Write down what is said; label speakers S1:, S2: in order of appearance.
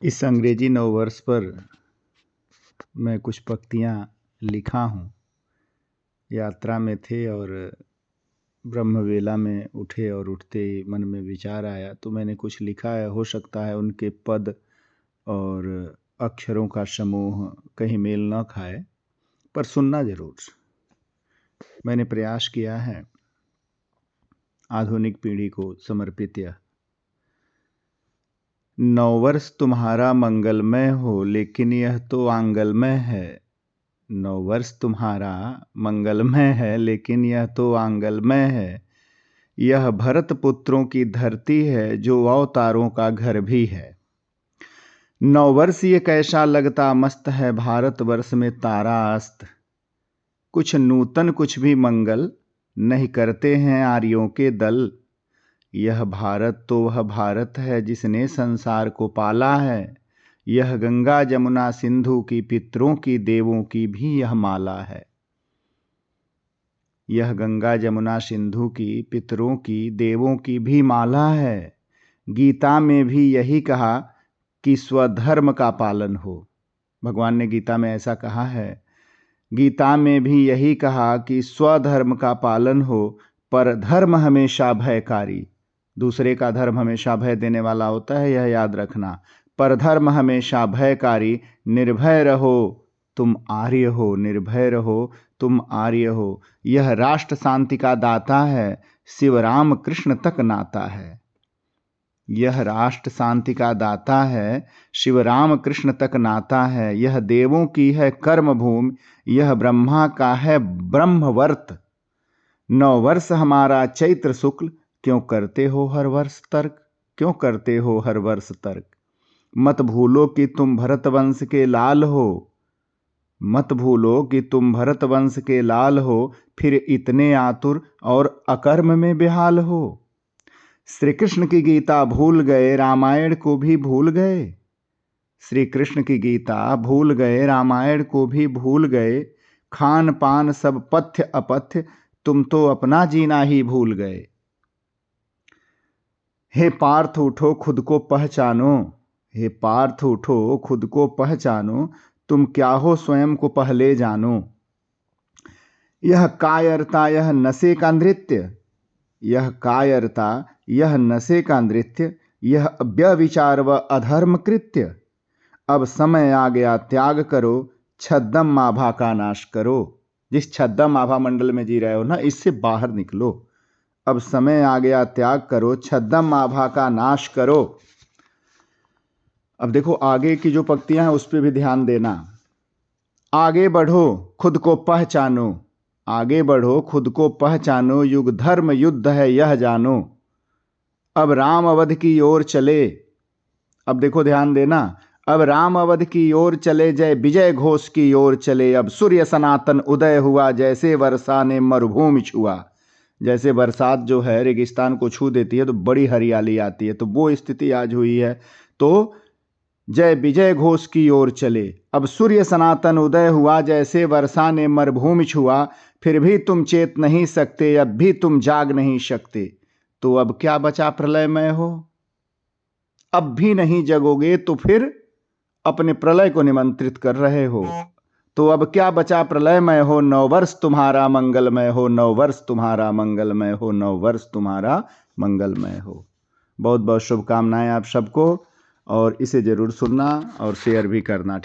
S1: इस अंग्रेजी नववर्ष पर मैं कुछ पंक्तियाँ लिखा हूँ। यात्रा में थे और ब्रह्मवेला में उठे और उठते ही मन में विचार आया तो मैंने कुछ लिखा है। हो सकता है उनके पद और अक्षरों का समूह कहीं मेल न खाए, पर सुनना जरूर। मैंने प्रयास किया है आधुनिक पीढ़ी को समर्पित यह। नववर्ष तुम्हारा मंगलमय हो, लेकिन यह तो आंगलमय है। नववर्ष तुम्हारा मंगलमय है, लेकिन यह तो आंगलमय है। यह भरत पुत्रों की धरती है, जो अवतारों का घर भी है। नववर्ष ये कैसा लगता मस्त है, भारतवर्ष में तारा अस्त। कुछ नूतन कुछ भी मंगल, नहीं करते हैं आर्यों के दल। यह भारत तो वह भारत है, जिसने संसार को पाला है। यह गंगा जमुना सिंधु की पितरों की देवों की भी यह माला है। यह गंगा जमुना सिंधु की पितरों की देवों की भी माला है। गीता में भी यही कहा कि स्वधर्म का पालन हो। भगवान ने गीता में ऐसा कहा है। गीता में भी यही कहा कि स्वधर्म का पालन हो, पर धर्म हमेशा भयकारी। दूसरे का धर्म हमेशा भय देने वाला होता है, यह याद रखना। पर धर्म हमेशा भयकारी। निर्भय रहो तुम आर्य हो, निर्भय रहो तुम आर्य हो। यह राष्ट्र शांति का दाता है, शिव राम कृष्ण तक नाता है। यह राष्ट्र शांति का दाता है, शिव राम कृष्ण तक नाता है। यह देवों की है कर्म भूमि, यह ब्रह्मा का है ब्रह्मवर्त। नववर्ष हमारा चैत्र शुक्ल, क्यों करते हो हर वर्ष तर्क, क्यों करते हो हर वर्ष तर्क। मत भूलो कि तुम भरत वंश के लाल हो, मत भूलो कि तुम भरत वंश के लाल हो। फिर इतने आतुर और अकर्म में बेहाल हो। श्री कृष्ण की गीता भूल गए, रामायण को भी भूल गए। श्री कृष्ण की गीता भूल गए, रामायण को भी भूल गए। खान पान सब पथ्य अपथ्य, तुम तो अपना जीना ही भूल गए। हे पार्थ उठो खुद को पहचानो, हे पार्थ उठो खुद को पहचानो। तुम क्या हो स्वयं को पहले जानो। यह कायरता यह नशे का नृत्य, यह कायरता यह नशे का नृत्य। यह व्यभिचार व अधर्म कृत्य। अब समय आ गया त्याग करो, छद्म आभा का नाश करो। जिस छद्म आभा मंडल में जी रहे हो ना, इससे बाहर निकलो। अब समय आ गया त्याग करो, छद्म आभा का नाश करो। अब देखो आगे की जो पंक्तियां हैं उस पर भी ध्यान देना। आगे बढ़ो खुद को पहचानो, आगे बढ़ो खुद को पहचानो। युग धर्म युद्ध है यह जानो। अब राम अवध की ओर चले, अब देखो ध्यान देना। अब राम अवध की ओर चले, जय विजय घोष की ओर चले। अब सूर्य सनातन उदय हुआ, जैसे वर्षा ने मरुभूमि छुआ। जैसे बरसात जो है रेगिस्तान को छू देती है तो बड़ी हरियाली आती है, तो वो स्थिति आज हुई है। तो जय विजय घोष की ओर चले। अब सूर्य सनातन उदय हुआ, जैसे वर्षा ने मरुभूमि छुआ। फिर भी तुम चेत नहीं सकते, अब भी तुम जाग नहीं सकते। तो अब क्या बचा प्रलयमय हो। अब भी नहीं जगोगे तो फिर अपने प्रलय को निमंत्रित कर रहे हो। तो अब क्या बचा प्रलयमय हो। नववर्ष तुम्हारा मंगलमय हो, नववर्ष तुम्हारा मंगलमय हो, नववर्ष तुम्हारा मंगलमय हो। बहुत बहुत शुभकामनाएं आप सबको, और इसे जरूर सुनना और शेयर भी करना। ठीक।